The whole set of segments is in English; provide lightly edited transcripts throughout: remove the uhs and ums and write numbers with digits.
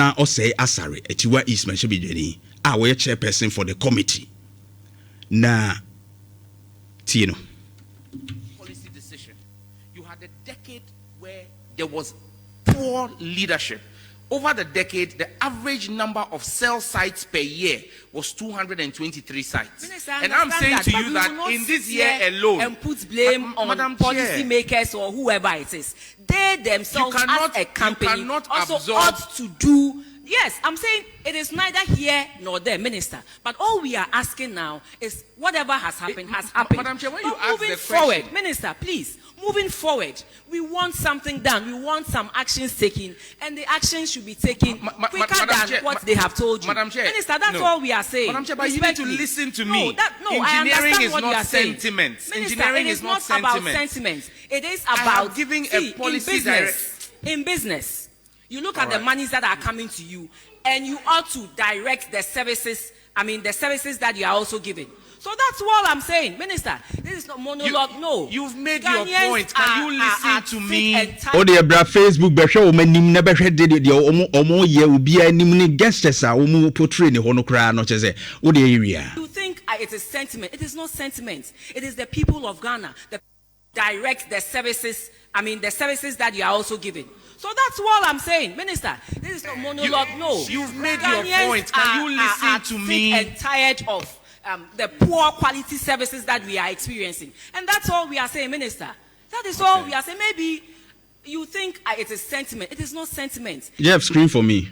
na Osei Asare etiwa East Meshebidweni we chairperson for the committee na Tino policy decision. You had a decade where there was poor leadership. Over the decade, the average number of cell sites per year was 223 sites. Minister, and I'm saying to you that in this year alone, and put blame on policy makers or whoever it is. They themselves as a company also ought to do. Yes, I'm saying it is neither here nor there, Minister. But all we are asking now is whatever has happened has happened. Madam Chair, when you ask moving the forward, question, Minister, please, moving forward, we want something done. We want some actions taken, and the actions should be taken quicker than what they have told you. Madam Chair, Minister, that's all we are saying. Madam Chair, but you need to listen to me. I Engineering is what you not are saying. sentiments. Minister, Engineering it is not about sentiments. It is about giving a policy in business. You look at the monies that are coming to you, and you ought to direct the services. The services that you are also giving. So that's all I'm saying, Minister. This is not monologue. No, you've made Ghanaians your point. Can you listen to me? Oh, the Facebook behwe o manim na behwe de omo ye obi anim ni gestures a omo portray ne hono kra no chese. Wo de area. You think it is sentiment? It is not sentiment. It is the people of Ghana that direct the services. The services that you are also giving. So that's all I'm saying, Minister. This is not monologue. You've made your point. Can you listen to me? And tired of the poor quality services that we are experiencing, and that's all we are saying, Minister. That is all we are saying. Maybe you think it is sentiment. It is not sentiment. Jeff, scream for me.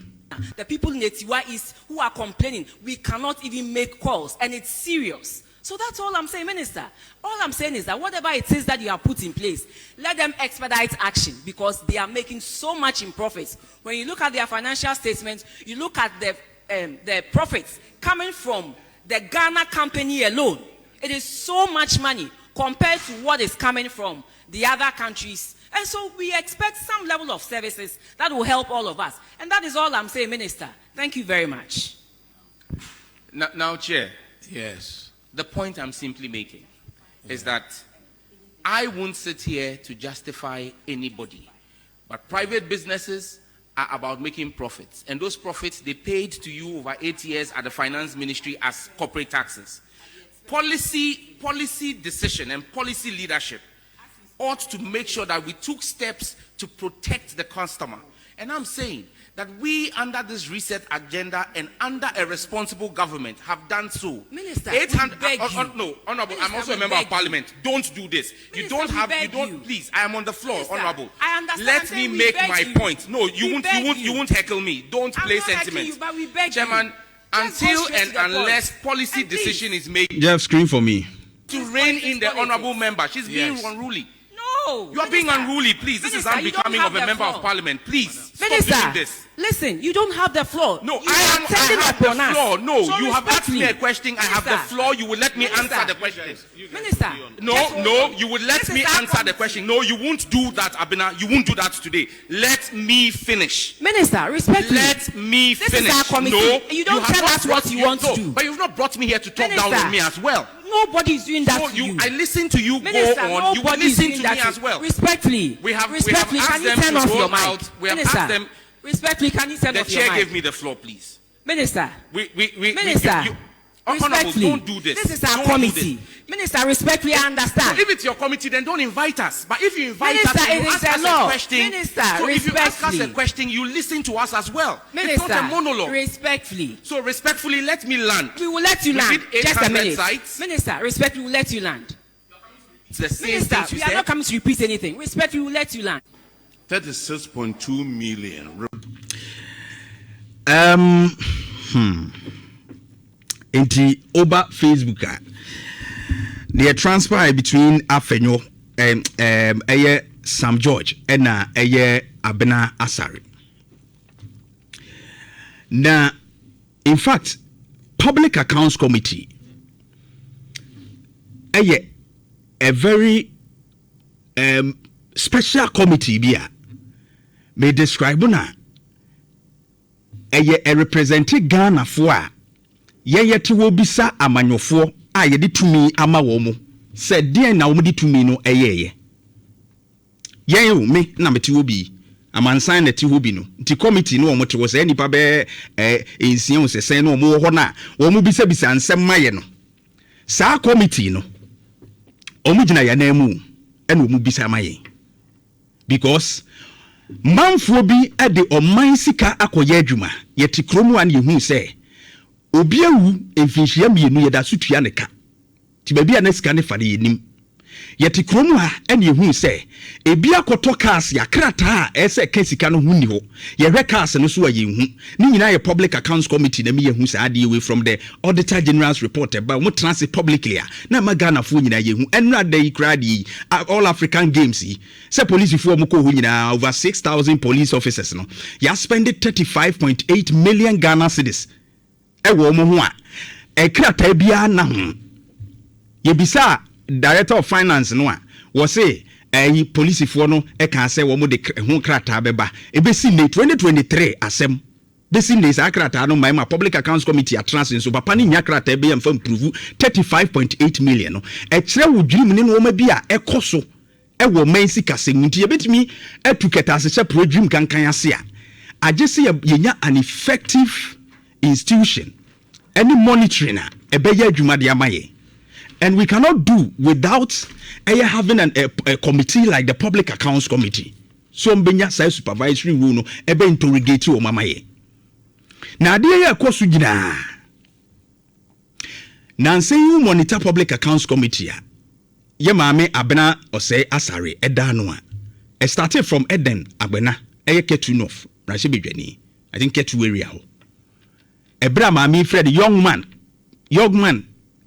The people in Nhyira East who are complaining, we cannot even make calls, and it's serious. So that's all I'm saying, Minister. All I'm saying is that whatever it is that you have put in place, let them expedite action because they are making so much in profits. When you look at their financial statements, you look at the profits coming from the Ghana company alone. It is so much money compared to what is coming from the other countries. And so we expect some level of services that will help all of us. And that is all I'm saying, Minister. Thank you very much. Now, Chair. Yes. The point I'm simply making is that I won't sit here to justify anybody. But private businesses are about making profits. And those profits, they paid to you over 8 years at the Finance Ministry as corporate taxes. Policy decision and policy leadership ought to make sure that we took steps to protect the customer. And I'm saying that we, under this reset agenda and under a responsible government, have done so. Minister, no, Honorable, I'm also a member of Parliament. Don't do this. Minister, please, I am on the floor, Minister, Honorable. I understand. Let me make my point. No, you won't heckle me. Don't play sentiments. Chairman, until and unless policy decision is made. Jeff, scream for me. To rein in the honorable member. She's being unruly. No. You are being unruly, please. This is unbecoming of a member of Parliament. Please, Minister, stop doing this. Listen, you don't have the floor. No, I have the floor. No, so you have asked me a question. Minister, I have the floor. You will let me answer the question. Minister. No, you will let me answer the question. No, you won't do that, Abena. You won't do that today. Let me finish. Minister, respectfully. Let me finish. This is our committee. No, you don't tell us what you want to do. But you've not brought me here to talk down on me as well. Nobody is doing that to you. I listen to you. Minister, go on. You will listen to me as well. Respectfully. We have can you them turn to off your roll mic? out. We have Minister, asked them. Respectfully, can you turn off your mic? The chair gave me the floor, please. Minister. Minister. Honorable, don't do this. This is our committee. Minister, respectfully, I understand. So if it's your committee, then don't invite us. But if you invite Minister, us, you ask us a question. Minister, so if you ask us a question, you listen to us as well. Minister, it's not a monologue. Respectfully. So respectfully, let me land. We will let you land. Just a minute. Sites. Minister, respectfully, we will let you land. It's the same Minister, thing we are not coming to repeat anything. Respectfully, we will let you land. 36.2 million. Inti over Facebook the transfer between Afenyo Sam George and Abena Asare. Now, in fact, Public Accounts Committee a very special committee may describe na a represented Ghana for ye ti wo bisa amanyofo a ye de tumi ama wo mu se de na wo de tumi no ye me na meti wo bi amansan na ti ho bi no nti committee no omo te wo say nipa be ensia wo sesen no omo ho na omo bisa nsem maye no saa committee no omo gina ya na mu ena omo bisa maye because manfo bi ade oman sika akoye adwuma yeti kromu an yehu say obi awu emfinhia mienu yeda sotua ne ka ti ba bia na sika ne fa ne yenim yeti kromu ha ene yehu say ebi akoto cars ya krata ese ka sika no hunni ho ye hwe cars no so ayehu ni nyina ye public accounts committee na me yehu say ade away from the auditor general's report ba mo transit publicly na magana fo nyina yehu enra dey kradi all African games say police fo mo ko ho nyina over 6,000 police officers no ya spend 35.8 million Ghana cedis ewo mo ho a krata bia na ho ye bisa director of finance no a wo say police for no e kan say wo mo de ho krata beba e be si 2023 asem be si ne sa krata no my public accounts committee atransin so papa ni nya krata be yam fam prove 35.8 million no e kire wo dwirim ne no ma bi a e koso e wo man sika semunti e betimi etuketa se pro dream kankan ase a age se ye nya an effective institution any monitoring e be ya adwuma de amaye. And we cannot do without having a committee like the Public Accounts Committee. So mbenya say supervisory rule no ebe interrogate o mama ye. Na ade ye akoso gina. Na say you monitor Public Accounts Committee a ye maame Abena Osei Asare eda no a. It started from Eden Abena Ketu North. Na she bedwani. I think Ketu area ho. Ebra maame Fred young man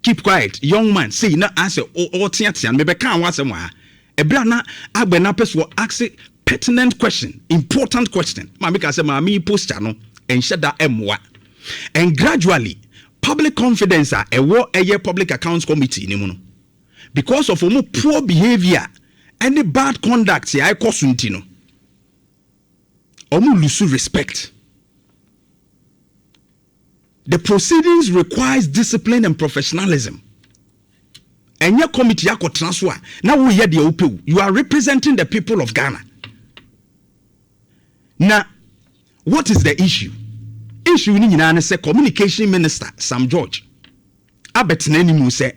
keep quiet, young man. Say na answer all tiatian. Maybe can't want some. Ebra na Abena person ask pertinent question, important question. Mami ka say mami post no and shut that emwa. And gradually, public confidence a public accounts committee ni mo. Because of poor behavior, any bad conduct, I cause no. Lose respect. The proceedings requires discipline and professionalism. And your committee yako transfer. Now we hear the OPU. You are representing the people of Ghana. Now, what is the issue? Issue ni nyina say communication minister Sam George. Abet na ni say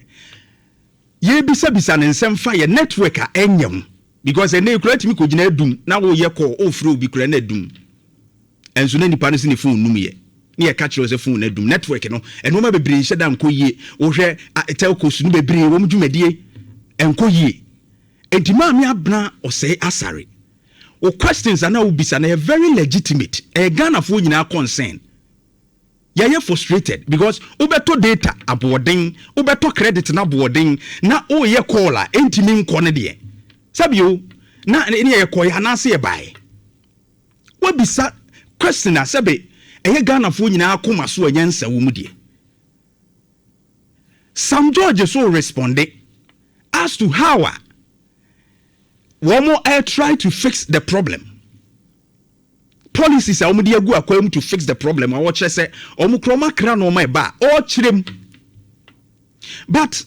ye bisa ne nsem fa ye network a enyam because ene kurati mi ko gina dum na wo ye call ofro bi kura na dum. Enso na nipa no se ne phone num ye. Ye catch your phone na dum network no eno ma bebre hye da nko yie wo hwe telcos no bebre wo mdwumadie enko yie entima me Abena Osei Asare o questions ana wo bisa na very legitimate Ghana fo nyina concern ye frustrated because ubeto data aboarding ubeto credit na aboarding na o ye call a entimi nko ne de sabio na ne ye call ya na se ye bai wo bisa question asabe Ghana fo nyina akoma so anyansa wo mu de. Sam George so responded as to how one try to fix the problem. Policies are omudi agu akwam to fix the problem. I watch say omukroma kra no my ba o chirem. But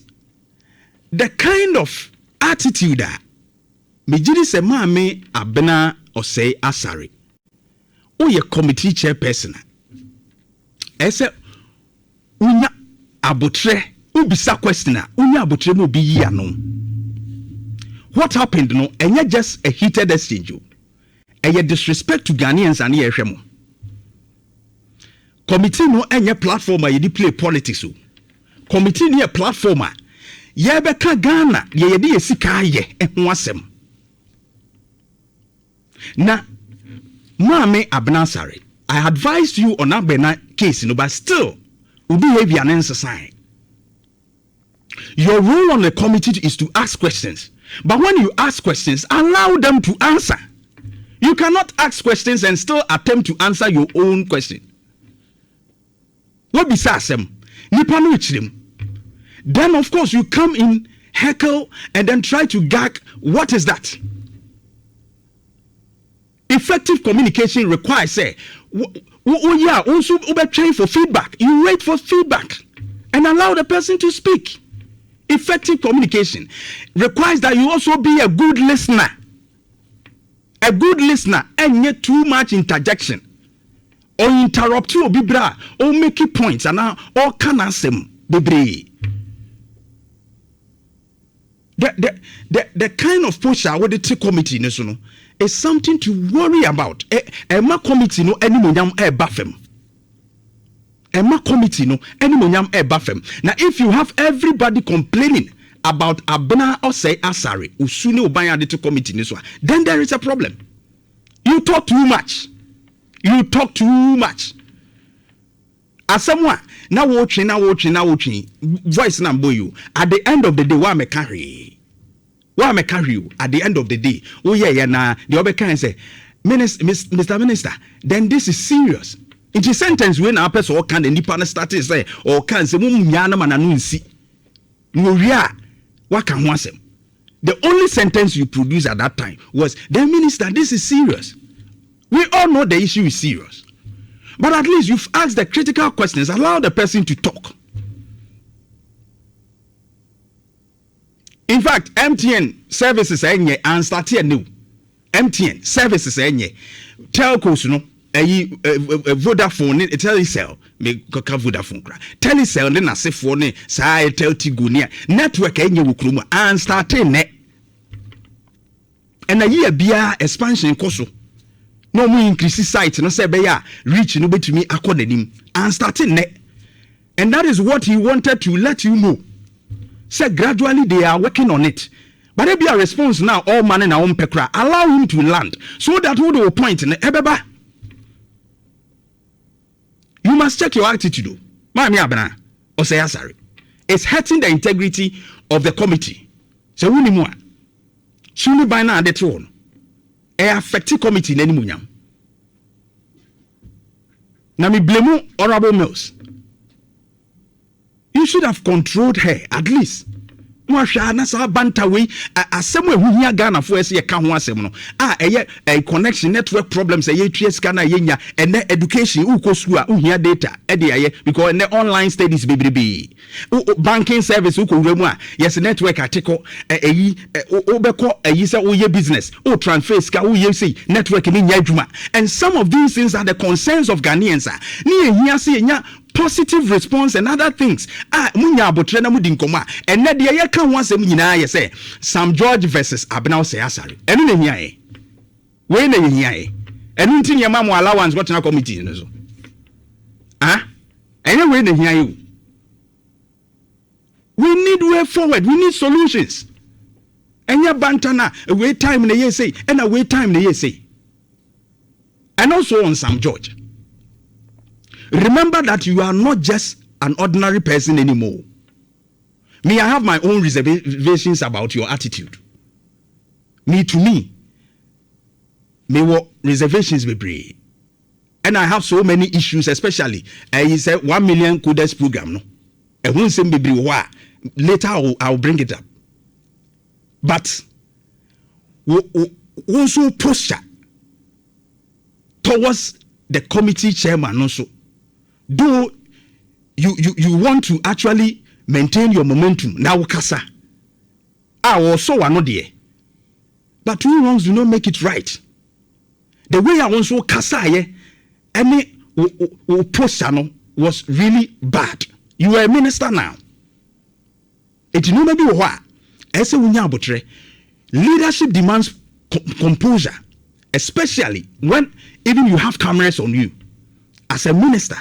the kind of attitude that mejiri se maame Abena Osei Asare Oye committee chairperson. Ese unya abotre ubisa question unya abotre mo bi yi ano. What happened no enye just a heated exchange. Eye disrespect to Ghanaians and ye hwemo. Committee no enye platform a ye play politics o. Committee no a platform a ye beka Ghana ye de sika ye ho asem. Na Mame Abena Asare, I advised you on Abena case, but still, we behavior and answer. Your role on the committee is to ask questions. But when you ask questions, allow them to answer. You cannot ask questions and still attempt to answer your own question. What be sasem? Then of course you come in, heckle, and then try to gag. What is that? Effective communication requires say also train for feedback. You wait for feedback and allow the person to speak. Effective communication requires that you also be a good listener a good listener and too much interjection or interrupt you bibra or make it points and now or can asem bebre. The kind of posture with the tea committee no is something to worry about. Emma committee no any monyam bafem. Emma committee no any monyam bafem. Now if you have everybody complaining about Abena Osei Asare usuni ubanya the committee niswa, then there is a problem. You talk too much. As someone now watching voice number you at the end of the day why me carry you at the end of the day. Oh yeah na the other can say Mr. Minister, then this is serious. It is sentence when a person or can any start say or can say nyana mananu nsi no ria. What can one say? The only sentence you produced at that time was, the minister, this is serious. We all know the issue is serious. But at least you've asked the critical questions, allow the person to talk. In fact, MTN services and start here new. MTN services telcos no Vodafone Telecel me koka Vodafone kra Telecel ne nasefo ne saa Teltigo ne network enye wukrum and starting ne and a year bia expansion koso no mu increase site no say be ya reach no betumi akodanim and starting ne, and that is what he wanted to let you know. Say gradually they are working on it. But there be a response now all man na on pekra allow him to land so that we will point ne ebeba. You must check your attitude. Mami Abena, Osei Asare. It's hurting the integrity of the committee. So we need more. Suni by now the throne. It affects committee nani munyam. Na mi blame Honorable Mills. You should have controlled her at least. Mwasha na sa banta we asemwe hu hia Ghana fo ese ye ka ho asem no a connection network problems ye twa sika na yenya ene education ukosu a uhia data e de aye because ene online studies bebrebe banking service ukowura a yes network atiko obeko ayi se uye business o transfer sika uye say network ni nya adwuma, and some of these things are the concerns of Ghanaians ni ehia se nya positive response and other things. Munya abotre na mudi nkoma ene de ye kan wasem nyina ye say Sam George versus Abena Osei Asare. Enu na hia e. We na hia e. Enu nti nyama mo allowance what na committee no so. Ene we na hia e. We need way forward. We need solutions. Enya bantana wait time na ye say and a wait time na ye say. And also on Sam George. Remember that you are not just an ordinary person anymore. Me, I have my own reservations about your attitude. Me, what reservations be brave. And I have so many issues, especially he said 1 million kudos program. No, and won't say be brave. Later I'll bring it up. But also posture towards the committee chairman also. Do you want to actually maintain your momentum now kasa also are not there, but two wrongs do not make it right. The way I also kasa any posture was really bad. You are a minister now. It no maybe what ese wunya abotre. Leadership demands composure, especially when even you have cameras on you as a minister.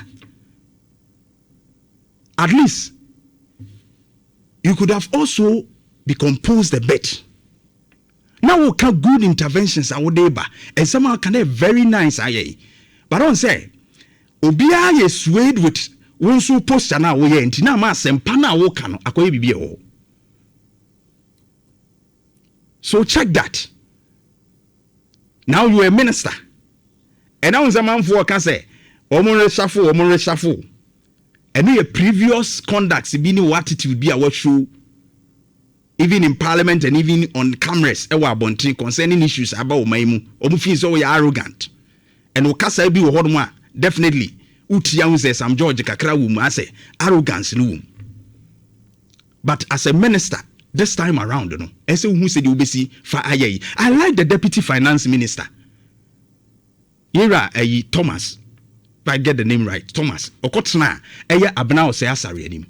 At least you could have also be composed a bit. Now we can good interventions and somehow can have very nice but I don't say obia ye swayed with one so posture now we ntina ma sempa na wo ka no akoye bibie ho. So check that. Now you are a minister. And now some man for can say omo reshuffle and your previous conducts be no attitude be our show even in parliament and even on cameras concerning issues about maimu omu feel so we are arrogant and okasa bi wo hodmo definitely utia say Sam George kakra wu mu ase arrogance no. But as a minister this time around, no. Ese who said you be see for aye. I like the deputy finance minister. Nhyira Thomas. If I get the name right, Thomas. Okotna Abena Osei Asare anim.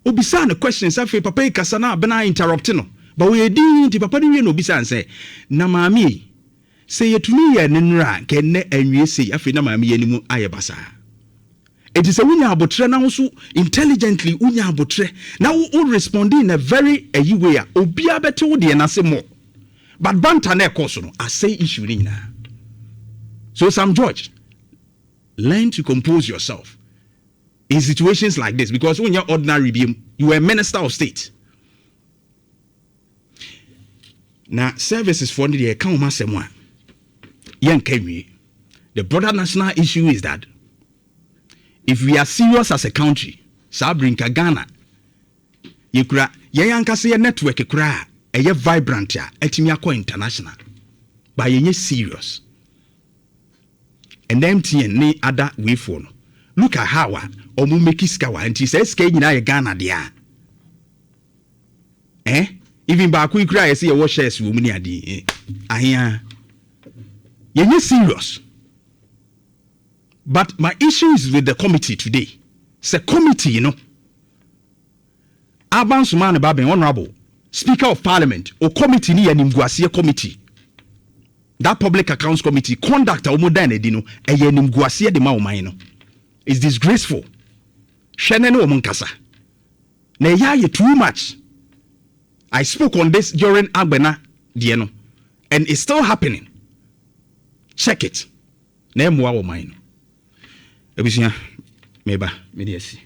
Obisa the questions afi papa kasa na Abena interrupt no. But we di nti papa ni no obisa and say na maami say yetumi ye Nhyira kenne anwie sei afi na maami ye nimu aye basa. It is a unya abotre na so intelligently unya abotre na wo respond in a very way obi abete wo de na se mo. But banta na ekoso no I say issue ni na. So Sam George, learn to compose yourself in situations like this, because when you're ordinary, you are a minister of state. Now, services for the account masemwa. The broader national issue is that if we are serious as a country, Sabrinka Ghana, you kura yankase network kura vibrant ya etimiako international, but you serious. And MTN ni other way for no. Look at how omu meki skawa and he says ske nyina ye Ghana dia. Even back we cry see your shares wo muni adi. Ahia. Ye serious. But my issue is with the committee today. It's a committee, you know. Aban Sumane Baben, Honorable Speaker of Parliament, or committee ni animguasia committee. That public accounts committee conduct omodane dino eyenimguasie de maomaino is disgraceful. Shenene omunkasa. Na yaye too much. I spoke on this during Abena dieno and it's still happening. Check it. Na emwa omaino. Ebisia meba mediasi.